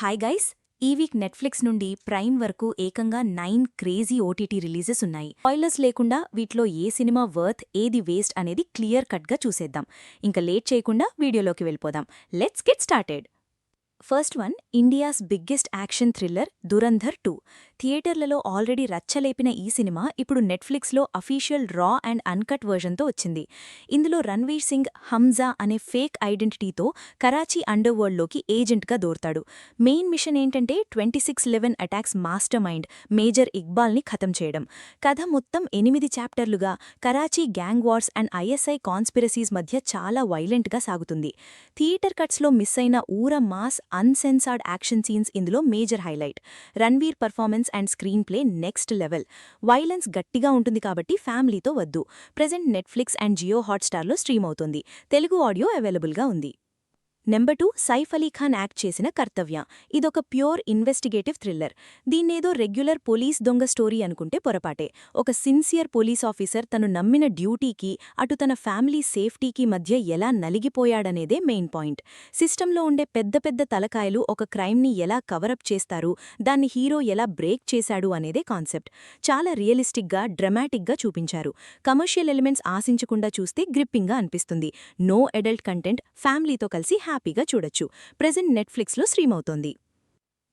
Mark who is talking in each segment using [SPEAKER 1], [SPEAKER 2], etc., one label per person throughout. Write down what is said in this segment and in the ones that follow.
[SPEAKER 1] Hi guys. ఈ week Netflix నుండి prime వరకు ఏకంగా 9 క్రేజీ ఓటీటీ రిలీజెస్ ఉన్నాయి. స్పాయిలర్స్ లేకుండా వీటిలో ఏ సినిమా వర్త్ ఏది వేస్ట్ అనేది క్లియర్ కట్గా చూసేద్దాం. ఇంకా లేట్ చేయకుండా వీడియోలోకి వెళ్ళిపోదాం. Let's get started. First one, India's biggest action thriller Dhurandhar 2. థియేటర్లలో ఆల్రెడీ రచ్చలేపిన ఈ సినిమా ఇప్పుడు నెట్ఫ్లిక్స్లో అఫీషియల్ రా అండ్ అన్కట్ వర్జన్తో వచ్చింది. ఇందులో రణ్వీర్ సింగ్ హంజా అనే ఫేక్ ఐడెంటిటీతో కరాచీ అండర్ వరల్డ్లోకి ఏజెంట్గా దోర్తాడు. మెయిన్ మిషన్ ఏంటంటే 26/11 అటాక్స్ మాస్టర్ మైండ్ మేజర్ ఇక్బాల్ని ఖతం చేయడం. కథ మొత్తం 8 చాప్టర్లుగా Karachi gang wars and ISI conspiracies మధ్య చాలా వైలెంట్గా సాగుతుంది. థియేటర్ కట్స్లో మిస్ అయిన ఊర మాస్ అన్సెన్సార్డ్ యాక్షన్ సీన్స్ ఇందులో major highlight. Ranveer performance and screenplay next level. Violence గట్టిగా ఉంటుంది కాబట్టి ఫ్యామిలీతో వద్దు. ప్రెజెంట్ నెట్ఫ్లిక్స్ అండ్ జియో హాట్స్టార్లో స్ట్రీమ్ అవుతుంది. తెలుగు ఆడియో అవైలబుల్గా ఉంది. నెంబర్ 2, సైఫ్ అలీ ఖాన్ యాక్ట్ చేసిన కర్తవ్య. ఇదొక ప్యూర్ ఇన్వెస్టిగేటివ్ థ్రిల్లర్. దీన్నేదో రెగ్యులర్ పోలీస్ దొంగ స్టోరీ అనుకుంటే పొరపాటే. ఒక సిన్సియర్ పోలీస్ ఆఫీసర్ తను నమ్మిన డ్యూటీకి అటు తన ఫ్యామిలీ సేఫ్టీకి మధ్య ఎలా నలిగిపోయాడనేదే మెయిన్ పాయింట్. సిస్టంలో ఉండే పెద్ద పెద్ద తలకాయలు ఒక క్రైమ్ని ఎలా కవరప్ చేస్తారు, దాన్ని హీరో ఎలా బ్రేక్ చేశాడు అనేదే కాన్సెప్ట్. చాలా రియలిస్టిక్గా డ్రమాటిక్గా చూపించారు. కమర్షియల్ ఎలిమెంట్స్ ఆశించకుండా చూస్తే గ్రిప్పింగ్గా అనిపిస్తుంది. నో అడల్ట్ కంటెంట్, ఫ్యామిలీతో కలిసి హ్యాపీగా చూడొచ్చు. ప్రెజెంట్ నెట్ఫ్లిక్స్లో స్ట్రీమ్ అవుతోంది.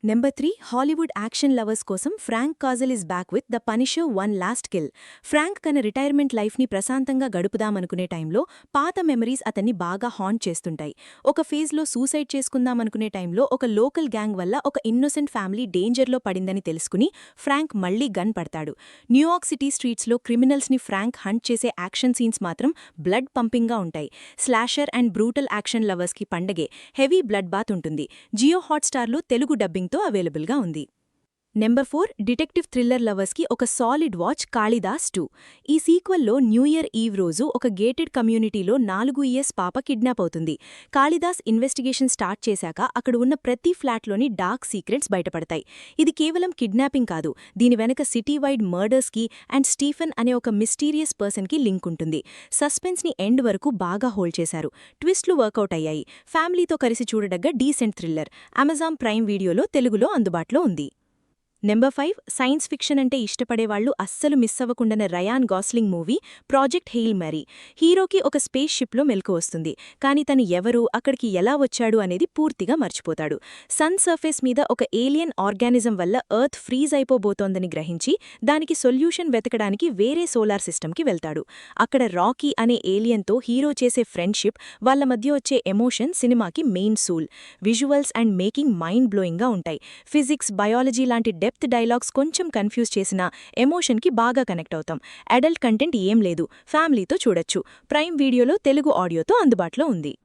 [SPEAKER 1] నెంబర్ 3, హాలీవుడ్ యాక్షన్ లవర్స్ కోసం Frank Castle is back with the punisher one last kill. Frank తన రిటైర్మెంట్ లైఫ్ని ప్రశాంతంగా గడుపుదామనుకునే టైంలో పాత మెమరీస్ అతన్ని బాగా హాంట్ చేస్తుంటాయి. ఒక ఫేజ్లో సూసైడ్ చేసుకుందామనుకునే టైంలో ఒక లోకల్ గ్యాంగ్ వల్ల ఒక ఇన్నోసెంట్ ఫ్యామిలీ డేంజర్లో పడిందని తెలుసుకుని ఫ్రాంక్ మళ్లీ గన్ పడతాడు. న్యూయార్క్ సిటీ స్ట్రీట్స్లో క్రిమినల్స్ని ఫ్రాంక్ హంట్ చేసే యాక్షన్ సీన్స్ మాత్రం బ్లడ్ పంపింగ్గా ఉంటాయి. స్లాషర్ అండ్ బ్రూటల్ యాక్షన్ లవర్స్కి పండగే. హెవీ బ్లడ్ బాత్ ఉంటుంది. జియో హాట్స్టార్లో తెలుగు డబ్బింగ్ తో అవైలబుల్గా ఉంది. నెంబర్ 4, డిటెక్టివ్ థ్రిల్లర్ లవర్స్కి ఒక సాలిడ్ వాచ్ కాళిదాస్ 2. ఈ సీక్వెల్లో న్యూ ఇయర్ ఈవ్ రోజు ఒక గేటెడ్ కమ్యూనిటీలో 4 ఇయర్స్ పాప కిడ్నాప్ అవుతుంది. కాళిదాస్ ఇన్వెస్టిగేషన్ స్టార్ట్ చేశాక అక్కడ ఉన్న ప్రతి ఫ్లాట్లోని డార్క్ సీక్రెట్స్ బయటపడతాయి. ఇది కేవలం కిడ్నాపింగ్ కాదు, దీని వెనక సిటీ వైడ్ మర్డర్స్కి అండ్ స్టీఫెన్ అనే ఒక మిస్టీరియస్ పర్సన్కి లింక్ ఉంటుంది. సస్పెన్స్ని ఎండ్ వరకు బాగా హోల్డ్ చేశారు. ట్విస్ట్లు వర్కౌట్ అయ్యాయి. ఫ్యామిలీతో కలిసి చూడదగ్గ డీసెంట్ థ్రిల్లర్. అమెజాన్ ప్రైమ్ వీడియోలో తెలుగులో అందుబాటులో ఉంది. నెంబర్ 5, సైన్స్ ఫిక్షన్ అంటే ఇష్టపడేవాళ్లు అస్సలు మిస్ అవ్వకుండానే Ryan Gosling movie Project Hail Mary. హీరోకి ఒక స్పేస్ షిప్లో మెలకు వస్తుంది, కానీ తను ఎవరు, అక్కడికి ఎలా వచ్చాడు అనేది పూర్తిగా మర్చిపోతాడు. సన్ సర్ఫేస్ మీద ఒక ఏలియన్ ఆర్గానిజం వల్ల ఎర్త్ ఫ్రీజ్ అయిపోబోతోందని గ్రహించి దానికి సొల్యూషన్ వెతకడానికి వేరే సోలార్ సిస్టమ్కి వెళ్తాడు. అక్కడ రాకీ అనే ఏలియన్తో హీరో చేసే ఫ్రెండ్షిప్, వాళ్ల మధ్య వచ్చే ఎమోషన్ సినిమాకి main soul. Visuals and making mind బ్లోయింగ్గా ఉంటాయి. ఫిజిక్స్, బయాలజీ లాంటి డెప్త్ డైలాగ్స్ కొంచెం కన్ఫ్యూజ్ చేసినా ఎమోషన్కి బాగా కనెక్ట్ అవుతాం. అడల్ట్ కంటెంట్ ఏం లేదు, ఫ్యామిలీతో చూడొచ్చు. ప్రైమ్ వీడియోలో తెలుగు ఆడియోతో అందుబాటులో ఉంది.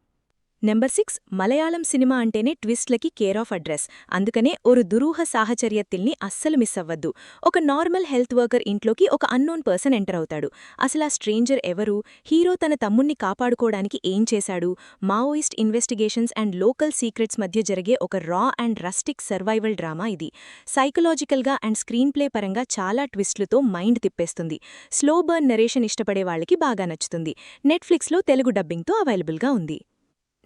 [SPEAKER 1] నెంబర్ 6, మలయాళం సినిమా అంటేనే ట్విస్ట్లకి కేర్ ఆఫ్ అడ్రస్. అందుకనే ఒక దురూహ సాహచర్యత్తిల్ని అస్సలు మిస్ అవ్వద్దు. ఒక నార్మల్ హెల్త్ వర్కర్ ఇంట్లోకి ఒక అన్నోన్ పర్సన్ ఎంటర్ అవుతాడు. అసలు ఆ స్ట్రేంజర్ ఎవరు, హీరో తన తమ్ముణ్ణి కాపాడుకోవడానికి ఏం చేశాడు, Maoist investigations and local secrets మధ్య జరిగే ఒక రా అండ్ రస్టిక్ సర్వైవల్ డ్రామా ఇది. సైకలాజికల్గా అండ్ స్క్రీన్ ప్లే పరంగా చాలా ట్విస్ట్లతో మైండ్ తిప్పేస్తుంది. స్లో బర్న్ నరేషన్ ఇష్టపడే వాళ్ళకి బాగా నచ్చుతుంది. నెట్ఫ్లిక్స్లో తెలుగు డబ్బింగ్తో అవైలబుల్గా ఉంది.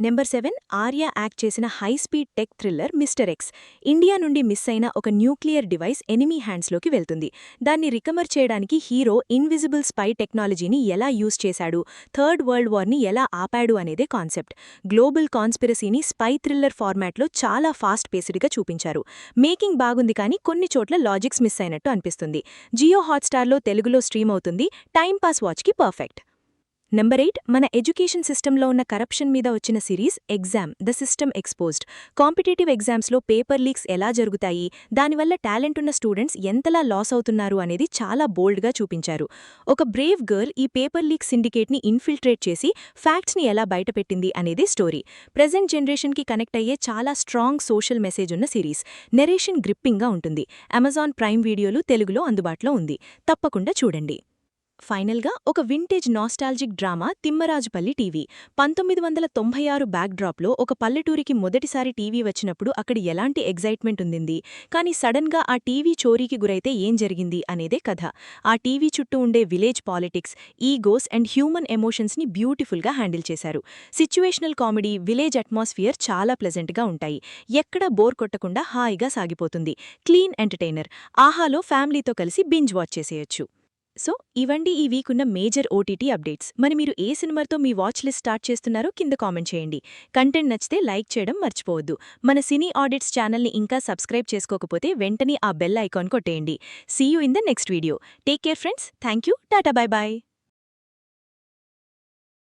[SPEAKER 1] నెంబర్ 7, ఆర్య యాక్ట్ చేసిన high speed tech thriller mister X. India నుండి మిస్ అయిన ఒక న్యూక్లియర్ డివైస్ ఎనిమీ హ్యాండ్స్లోకి వెళ్తుంది. దాన్ని రికవర్ చేయడానికి హీరో ఇన్విజిబుల్ స్పై టెక్నాలజీని ఎలా యూజ్ చేశాడు, థర్డ్ వరల్డ్ వార్ని ఎలా ఆపాడు అనేదే కాన్సెప్ట్. గ్లోబల్ కాన్స్పిరసీని స్పై థ్రిల్లర్ ఫార్మాట్లో చాలా ఫాస్ట్ పేస్డ్గా చూపించారు. మేకింగ్ బాగుంది, కానీ కొన్ని చోట్ల లాజిక్స్ మిస్ అయినట్టు అనిపిస్తుంది. జియో హాట్స్టార్లో తెలుగులో స్ట్రీమ్ అవుతుంది. Timepass వాచ్కి perfect. నెంబర్ 8, మన ఎడ్యుకేషన్ సిస్టంలో ఉన్న కరప్షన్ మీద వచ్చిన series exam the system exposed. Competitive ఎగ్జామ్స్లో పేపర్ లీక్స్ ఎలా జరుగుతాయి, దానివల్ల టాలెంట్ ఉన్న స్టూడెంట్స్ ఎంతలా లాస్ అవుతున్నారు అనేది చాలా బోల్డ్గా చూపించారు. ఒక బ్రేవ్ గర్ల్ ఈ పేపర్ లీక్ సిండికేట్ని ఇన్ఫిల్ట్రేట్ చేసి ఫ్యాక్ట్స్ని ఎలా బయటపెట్టింది అనేదే స్టోరీ. ప్రెజెంట్ జనరేషన్కి కనెక్ట్ అయ్యే చాలా స్ట్రాంగ్ సోషల్ మెసేజ్ ఉన్న సిరీస్. నెరేషన్ గ్రిప్పింగ్గా ఉంటుంది. అమెజాన్ ప్రైమ్ వీడియోలు తెలుగులో అందుబాటులో ఉంది. తప్పకుండా చూడండి. ఫైనల్గా ఒక vintage nostalgic drama Thimmarajupalli TV 1996 బ్యాక్డ్రాప్లో ఒక పల్లెటూరికి మొదటిసారి టీవీ వచ్చినప్పుడు అక్కడ ఎలాంటి ఎగ్జైట్మెంట్ ఉండింది, కానీ సడన్గా ఆ టీవీ చోరీకి గురైతే ఏం జరిగింది అనేదే కథ. ఆ టీవీ చుట్టూ ఉండే village politics, egos and human ఎమోషన్స్ని బ్యూటిఫుల్గా హ్యాండిల్ చేశారు. సిచ్యువేషనల్ కామెడీ, విలేజ్ అట్మాస్ఫియర్ చాలా ప్లెజెంట్గా ఉంటాయి. ఎక్కడా బోర్ కొట్టకుండా హాయిగా సాగిపోతుంది. Clean entertainer. ఆహాలో ఫ్యామిలీతో కలిసి బింజ్ వాచ్ చేసేయొచ్చు. సో ఇవండి ఈ వీక్ ఉన్న మేజర్ ఓటీటీ అప్డేట్స్. మరి మీరు ఏ సినిమాతో మీ వాచ్ లిస్ట్ స్టార్ట్ చేస్తున్నారో కింద కామెంట్ చేయండి. కంటెంట్ నచ్చితే లైక్ చేయడం మర్చిపోవద్దు. మన సినీ ఆడిట్స్ ఛానల్ని ఇంకా సబ్స్క్రైబ్ చేసుకోకపోతే వెంటనే ఆ బెల్ ఐకాన్ కొట్టేయండి. See you in the next video. Take care friends. Thank you. టాటా బై బాయ్.